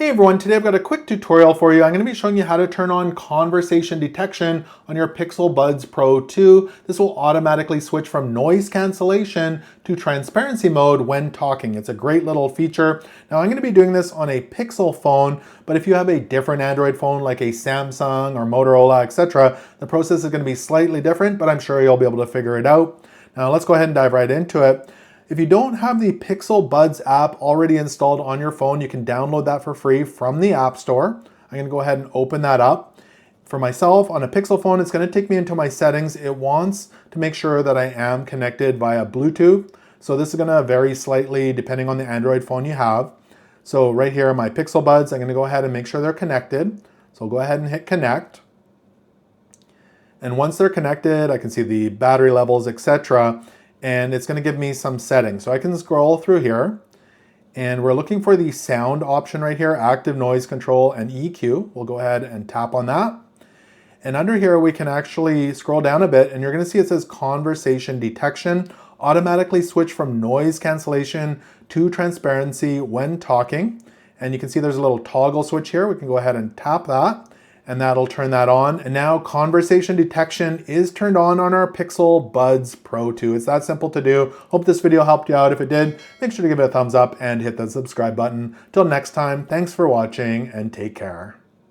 Hey everyone, today I've got a quick tutorial for you. I'm going to be showing you how to turn on conversation detection on your Pixel Buds Pro 2. This will automatically switch from noise cancellation to transparency mode when talking. It's a great little feature. Now I'm going to be doing this on a Pixel phone, but if you have a different Android phone like a Samsung or Motorola, etc., the process is going to be slightly different, but I'm sure you'll be able to figure it out. Now let's go ahead and dive right into it. If you don't have the Pixel Buds app already installed on your phone, you can download that for free from the App Store. I'm going to go ahead and open that up. For myself, on a Pixel phone, it's going to take me into my settings. It wants to make sure that I am connected via Bluetooth. So this is going to vary slightly depending on the Android phone you have. So right here, my Pixel Buds, I'm going to go ahead and make sure they're connected. So I'll go ahead and hit connect. And once they're connected, I can see the battery levels, etc. And it's going to give me some settings. So I can scroll through here and we're looking for the sound option right here, active noise control and EQ. We'll go ahead and tap on that. And under here, we can actually scroll down a bit and you're going to see it says conversation detection, automatically switch from noise cancellation to transparency when talking. And you can see there's a little toggle switch here. We can go ahead and tap that. And that'll turn that on. And now conversation detection is turned on our Pixel Buds Pro 2. It's that simple to do. Hope this video helped you out. If it did, make sure to give it a thumbs up and hit the subscribe button. Till next time, thanks for watching and take care.